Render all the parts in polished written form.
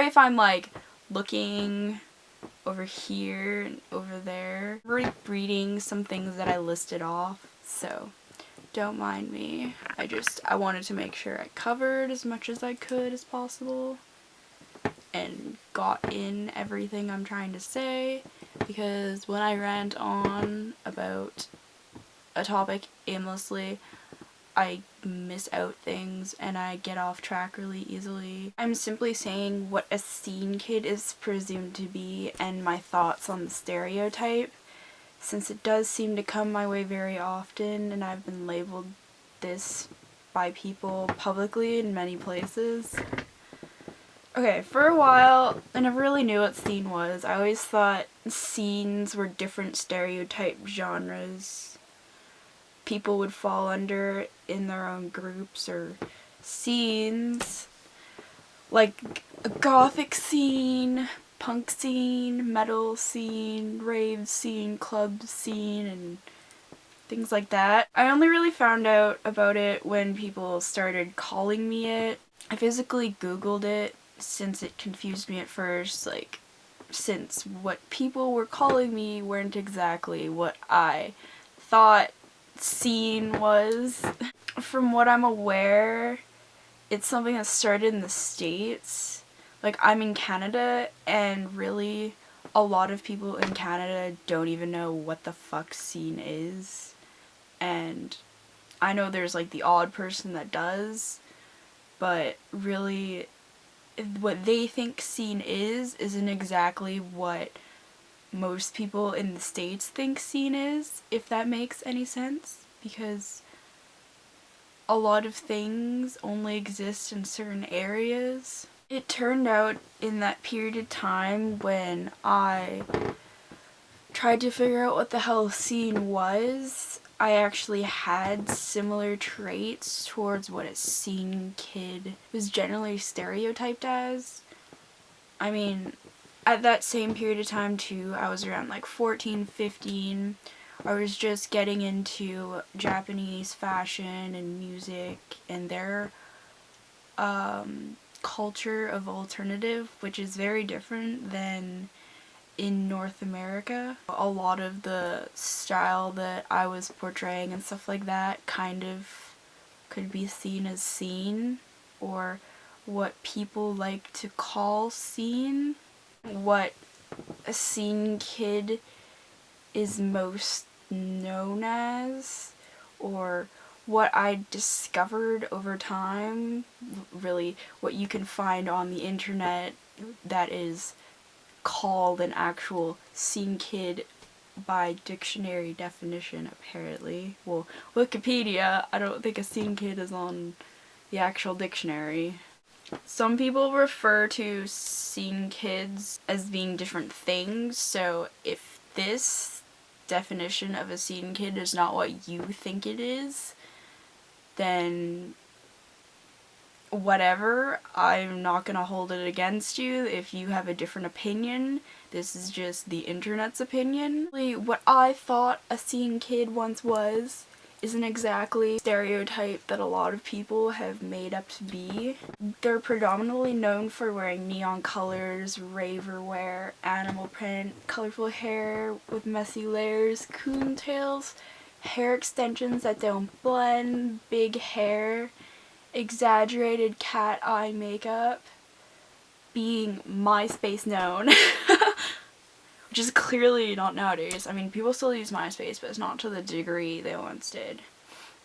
if I'm like looking over here and over there, reading some things that I listed off, so don't mind me. I wanted to make sure I covered as much as I could as possible and got in everything I'm trying to say, because when I rant on about a topic aimlessly, I miss out things and I get off track really easily. I'm simply saying what a scene kid is presumed to be and my thoughts on the stereotype, since it does seem to come my way very often and I've been labeled this by people publicly in many places. Okay, for a while, I never really knew what scene was. I always thought scenes were different stereotype genres people would fall under in their own groups or scenes. Like a gothic scene, punk scene, metal scene, rave scene, club scene, and things like that. I only really found out about it when people started calling me it. I physically Googled it since it confused me at first, like, since what people were calling me weren't exactly what I thought scene was. From what I'm aware, it's something that started in the States. Like, I'm in Canada, and really, a lot of people in Canada don't even know what the fuck scene is. And I know there's, like, the odd person that does, but really, what they think scene isn't exactly what most people in the States think scene is, if that makes any sense, because a lot of things only exist in certain areas. It turned out in that period of time when I tried to figure out what the hell scene was, I actually had similar traits towards what a scene kid was generally stereotyped as. I mean, at that same period of time too, I was around like 14, 15. I was just getting into Japanese fashion and music and their culture of alternative, which is very different than in North America. A lot of the style that I was portraying and stuff like that kind of could be seen as scene, or what people like to call scene. What a scene kid is most known as, or what I discovered over time, really what you can find on the internet that is called an actual scene kid by dictionary definition, apparently. Well, Wikipedia, I don't think a scene kid is on the actual dictionary. Some people refer to scene kids as being different things, so if this definition of a scene kid is not what you think it is, then whatever, I'm not gonna hold it against you if you have a different opinion. This is just the internet's opinion. What I thought a scene kid once was isn't exactly the stereotype that a lot of people have made up to be. They're predominantly known for wearing neon colors, raver wear, animal print, colorful hair with messy layers, coon tails, hair extensions that don't blend, big hair, exaggerated cat eye makeup, being MySpace known. Which is clearly not nowadays. I mean, people still use MySpace, but it's not to the degree they once did.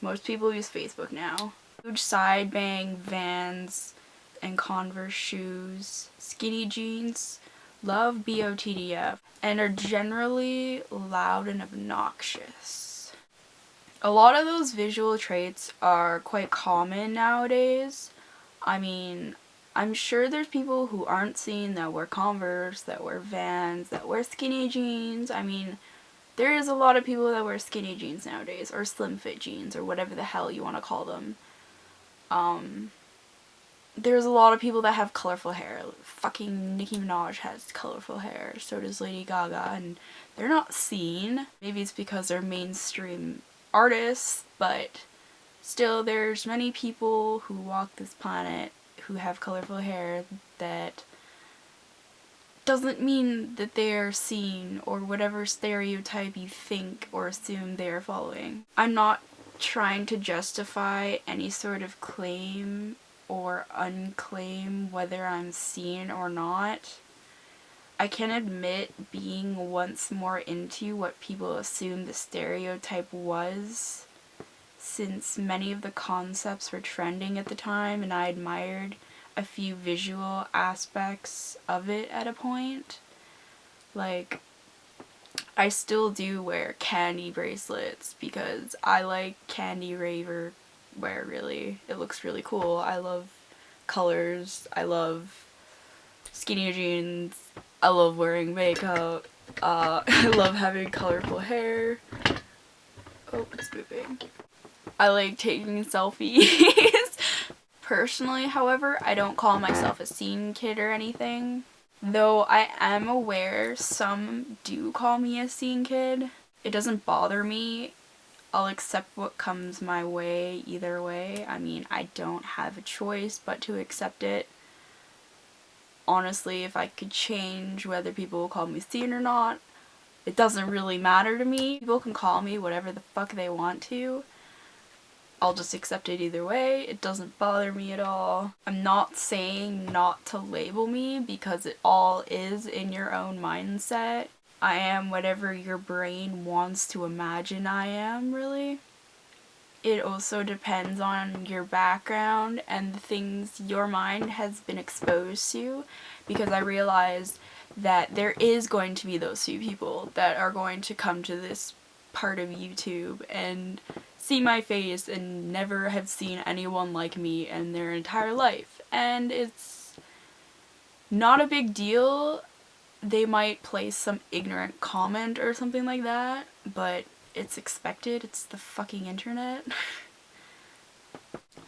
Most people use Facebook now. Huge side bang, Vans, and Converse shoes, skinny jeans, love BOTDF, and are generally loud and obnoxious. A lot of those visual traits are quite common nowadays. I mean, I'm sure there's people who aren't seen that wear Converse, that wear Vans, that wear skinny jeans. I mean, there is a lot of people that wear skinny jeans nowadays, or slim fit jeans, or whatever the hell you want to call them. There's a lot of people that have colorful hair. Fucking Nicki Minaj has colorful hair, so does Lady Gaga, and they're not seen. Maybe it's because they're mainstream artists, but still there's many people who walk this planet who have colorful hair that doesn't mean that they are seen or whatever stereotype you think or assume they are following. I'm not trying to justify any sort of claim or unclaim whether I'm seen or not. I can admit being once more into what people assume the stereotype was, since many of the concepts were trending at the time and I admired a few visual aspects of it at a point. Like, I still do wear candy bracelets because I like candy raver wear, really. It looks really cool. I love colors. I love skinny jeans. I love wearing makeup. I love having colorful hair. Oh, it's moving. I like taking selfies. Personally, however, I don't call myself a scene kid or anything. Though I am aware some do call me a scene kid. It doesn't bother me. I'll accept what comes my way either way. I mean, I don't have a choice but to accept it. Honestly, if I could change whether people will call me scene or not, it doesn't really matter to me. People can call me whatever the fuck they want to. I'll just accept it either way. It doesn't bother me at all. I'm not saying not to label me because it all is in your own mindset. I am whatever your brain wants to imagine I am, really. It also depends on your background and the things your mind has been exposed to, because I realized that there is going to be those few people that are going to come to this part of YouTube and see my face and never have seen anyone like me in their entire life. And it's not a big deal. They might place some ignorant comment or something like that, but it's expected. It's the fucking internet.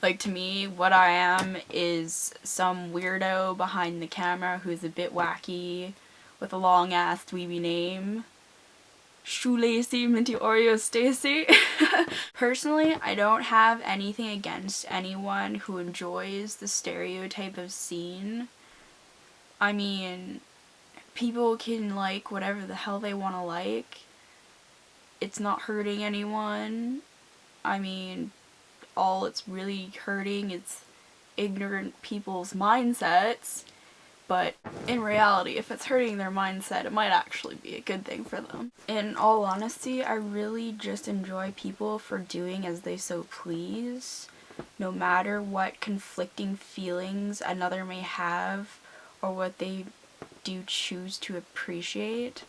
Like, to me, what I am is some weirdo behind the camera who's a bit wacky with a long ass dweeby name. Shoelacy Mintyoreos Stacy. Personally, I don't have anything against anyone who enjoys the stereotype of scene. I mean, people can like whatever the hell they want to like. It's not hurting anyone. I mean, all it's really hurting is ignorant people's mindsets. But in reality, if it's hurting their mindset, it might actually be a good thing for them. In all honesty, I really just enjoy people for doing as they so please, no matter what conflicting feelings another may have or what they do choose to appreciate.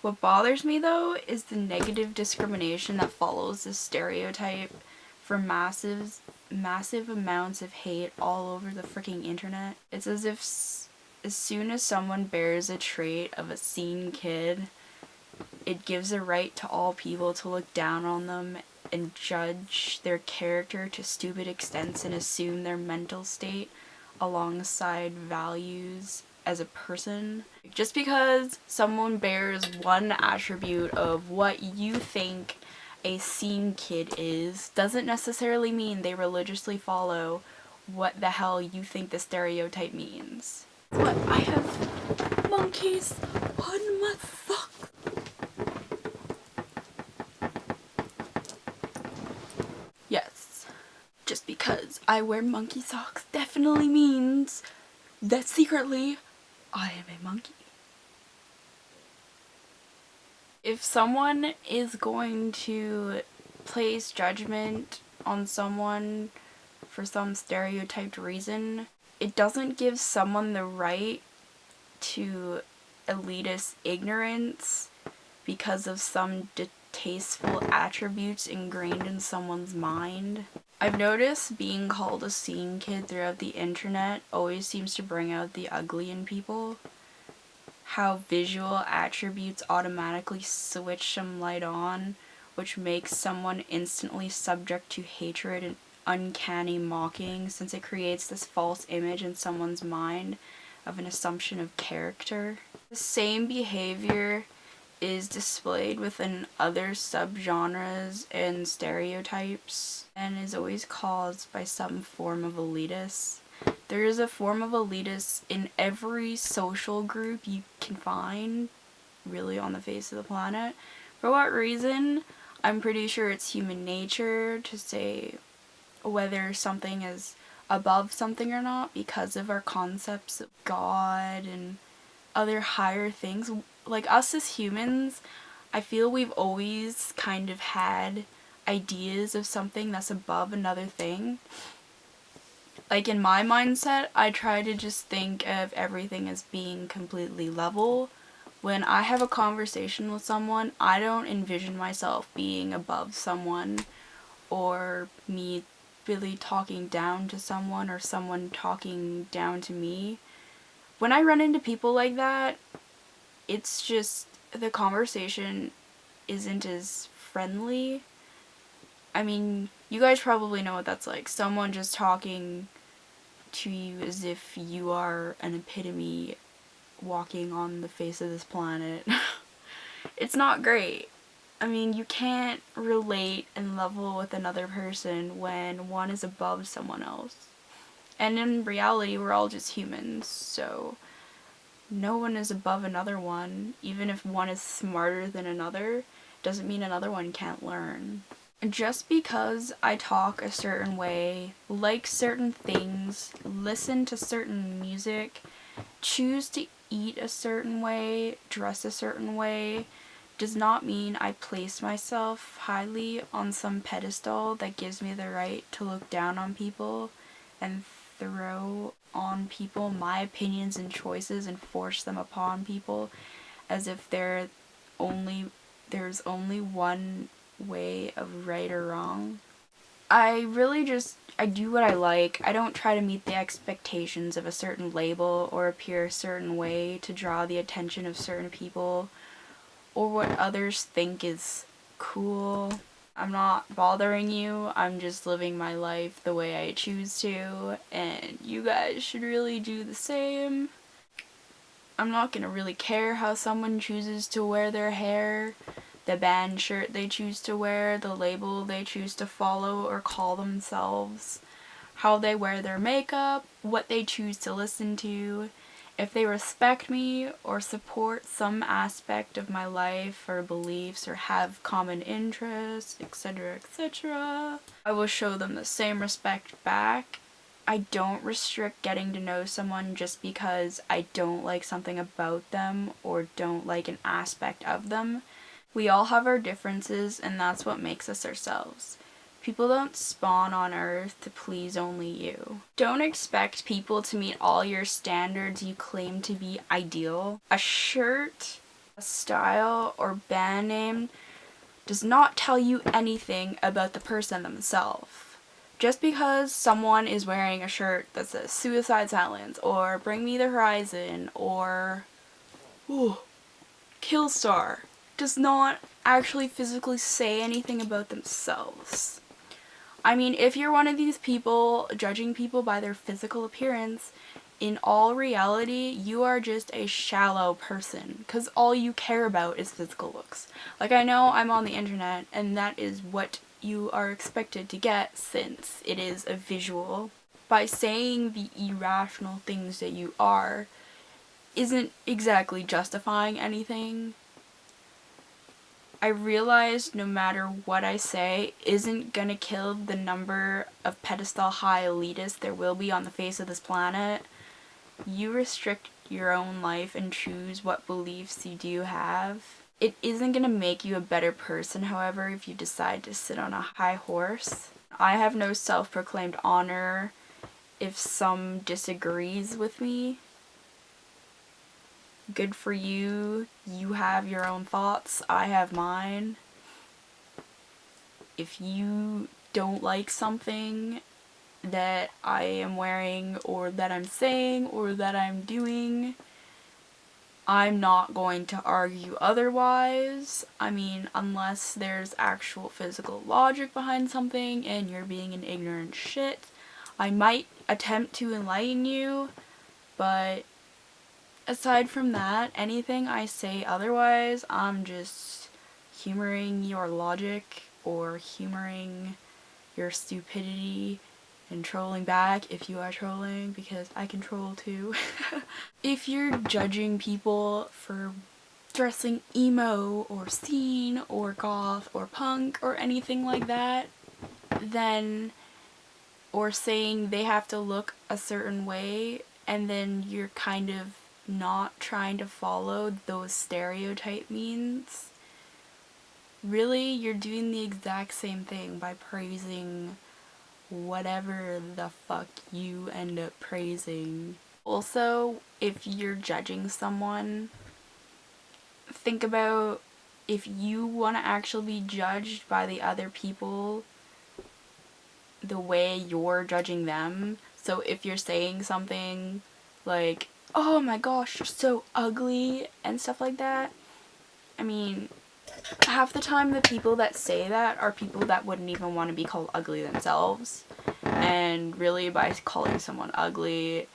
What bothers me, though, is the negative discrimination that follows this stereotype for massive amounts of hate all over the freaking internet. It's as if as soon as someone bears a trait of a scene kid, it gives a right to all people to look down on them and judge their character to stupid extents and assume their mental state alongside values as a person. Just because someone bears one attribute of what you think a scene kid is doesn't necessarily mean they religiously follow what the hell you think the stereotype means. What? I have monkeys on my socks. Yes, just because I wear monkey socks definitely means that secretly I am a monkey. If someone is going to place judgment on someone for some stereotyped reason, it doesn't give someone the right to elitist ignorance because of some distasteful attributes ingrained in someone's mind. I've noticed being called a scene kid throughout the internet always seems to bring out the ugly in people. How visual attributes automatically switch some light on, which makes someone instantly subject to hatred and uncanny mocking, since it creates this false image in someone's mind of an assumption of character. The same behavior is displayed within other subgenres and stereotypes, and is always caused by some form of elitist. There is a form of elitist in every social group you can find, really, on the face of the planet. For what reason? I'm pretty sure it's human nature to say whether something is above something or not because of our concepts of God and other higher things. Like, us as humans, I feel we've always kind of had ideas of something that's above another thing. Like, in my mindset, I try to just think of everything as being completely level. When I have a conversation with someone, I don't envision myself being above someone or me really talking down to someone or someone talking down to me. When I run into people like that, it's just the conversation isn't as friendly. I mean, you guys probably know what that's like. Someone just talking to you as if you are an epitome walking on the face of this planet. It's not great. I mean, you can't relate and level with another person when one is above someone else. And in reality, we're all just humans, so no one is above another one. Even if one is smarter than another, doesn't mean another one can't learn. Just because I talk a certain way, like certain things, listen to certain music, choose to eat a certain way, dress a certain way, does not mean I place myself highly on some pedestal that gives me the right to look down on people and throw on people my opinions and choices and force them upon people as if there's only one way of right or wrong. I do what I like. I don't try to meet the expectations of a certain label or appear a certain way to draw the attention of certain people or what others think is cool. I'm not bothering you. I'm just living my life the way I choose to, and you guys should really do the same. I'm not gonna really care how someone chooses to wear their hair, the band shirt they choose to wear, the label they choose to follow or call themselves, how they wear their makeup, what they choose to listen to, if they respect me or support some aspect of my life or beliefs or have common interests, etc., etc. I will show them the same respect back. I don't restrict getting to know someone just because I don't like something about them or don't like an aspect of them. We all have our differences, and that's what makes us ourselves. People don't spawn on Earth to please only you. Don't expect people to meet all your standards you claim to be ideal. A shirt, a style, or band name does not tell you anything about the person themselves. Just because someone is wearing a shirt that says Suicide Silence, or Bring Me the Horizon, or Killstar, does not actually physically say anything about themselves. I mean, if you're one of these people judging people by their physical appearance, in all reality, you are just a shallow person, because all you care about is physical looks. Like, I know I'm on the internet, and that is what you are expected to get since it is a visual. By saying the irrational things that you are isn't exactly justifying anything. I realized no matter what I say isn't gonna kill the number of pedestal high elitists there will be on the face of this planet. You restrict your own life and choose what beliefs you do have. It isn't gonna make you a better person, however, if you decide to sit on a high horse. I have no self-proclaimed honor if some disagrees with me. Good for you. You have your own thoughts. I have mine. If you don't like something that I am wearing or that I'm saying or that I'm doing, I'm not going to argue otherwise. I mean, unless there's actual physical logic behind something and you're being an ignorant shit, I might attempt to enlighten you, but aside from that, anything I say otherwise, I'm just humoring your logic or humoring your stupidity and trolling back if you are trolling, because I can troll too. If you're judging people for dressing emo or scene or goth or punk or anything like that, then, or saying they have to look a certain way, and then you're kind of not trying to follow those stereotype means, really you're doing the exact same thing by praising whatever the fuck you end up praising. Also, if you're judging someone, think about if you want to actually be judged by the other people the way you're judging them. So if you're saying something like, oh my gosh, you're so ugly and stuff like that, I mean, half the time the people that say that are people that wouldn't even want to be called ugly themselves. And really, by calling someone ugly,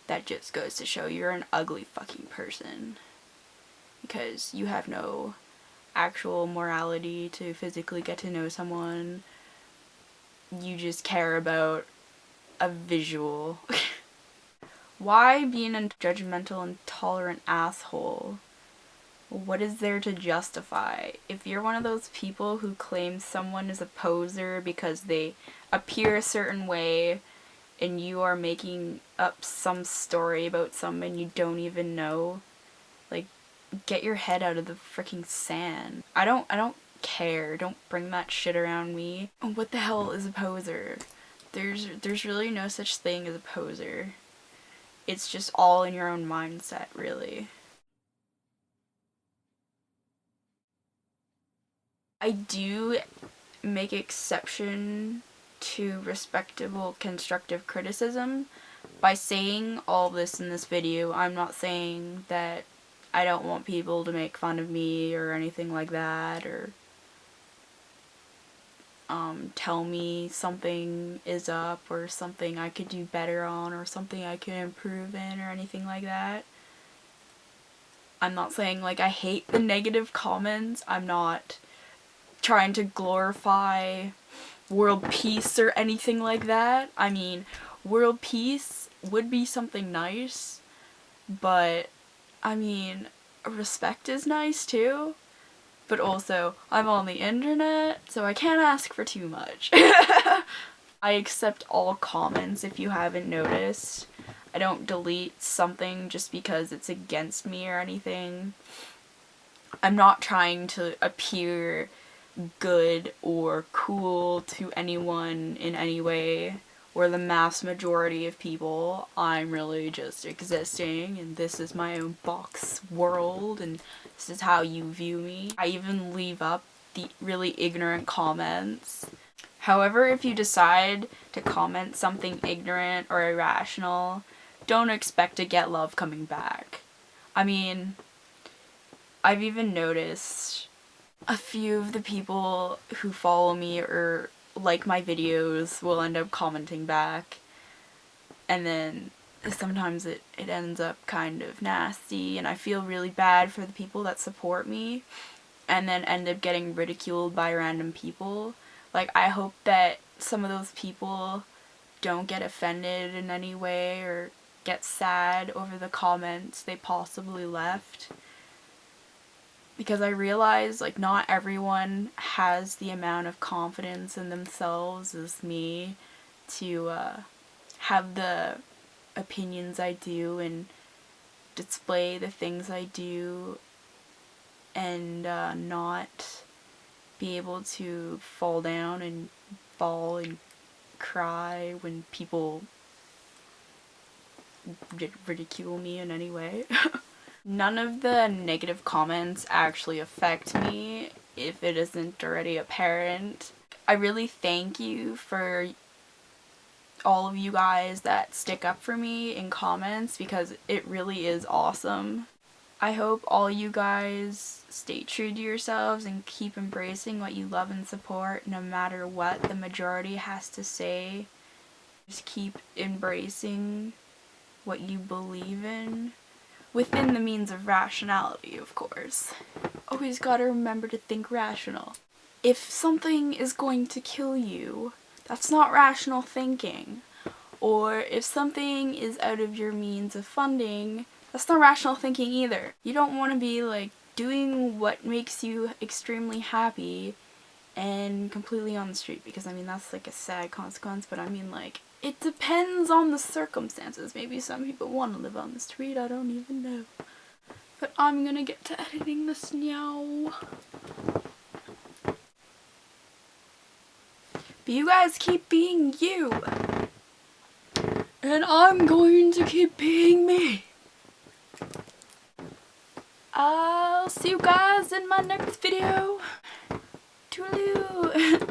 that just goes to show you're an ugly fucking person. Because you have no actual morality to physically get to know someone. You just care about a visual. Why be an judgmental, intolerant asshole? What is there to justify? If you're one of those people who claims someone is a poser because they appear a certain way, and you are making up some story about someone you don't even know, like, get your head out of the freaking sand. I don't care. Don't bring that shit around me. What the hell is a poser? There's really no such thing as a poser. It's just all in your own mindset, really. I do make exception to respectable constructive criticism. By saying all this in this video, I'm not saying that I don't want people to make fun of me or anything like that, or tell me something is up or something I could do better on or something I could improve in or anything like that. I'm not saying like I hate the negative comments. I'm not trying to glorify world peace or anything like that. I mean, world peace would be something nice, but I mean, respect is nice too. But also, I'm on the internet, so I can't ask for too much. I accept all comments if you haven't noticed. I don't delete something just because it's against me or anything. I'm not trying to appear good or cool to anyone in any way, or the mass majority of people. I'm really just existing, and this is my own box world, and this is how you view me. I even leave up the really ignorant comments. However, if you decide to comment something ignorant or irrational, don't expect to get love coming back. I mean, I've even noticed a few of the people who follow me or like my videos will end up commenting back, and then sometimes it ends up kind of nasty, and I feel really bad for the people that support me and then end up getting ridiculed by random people. Like, I hope that some of those people don't get offended in any way or get sad over the comments they possibly left. Because I realize, like, not everyone has the amount of confidence in themselves as me to have the opinions I do and display the things I do, and not be able to fall down and bawl and cry when people ridicule me in any way. None of the negative comments actually affect me if it isn't already apparent. I really thank you for all of you guys that stick up for me in comments, because it really is awesome. I hope all you guys stay true to yourselves and keep embracing what you love and support, no matter what the majority has to say. Just keep embracing what you believe in, within the means of rationality, of course. Always gotta remember to think rational. If something is going to kill you, that's not rational thinking. Or if something is out of your means of funding, that's not rational thinking either. You don't want to be like doing what makes you extremely happy and completely on the street, because I mean that's like a sad consequence, but I mean like it depends on the circumstances. Maybe some people want to live on the street, I don't even know. But I'm gonna get to editing this now. But you guys keep being you. And I'm going to keep being me. I'll see you guys in my next video. Toodaloo.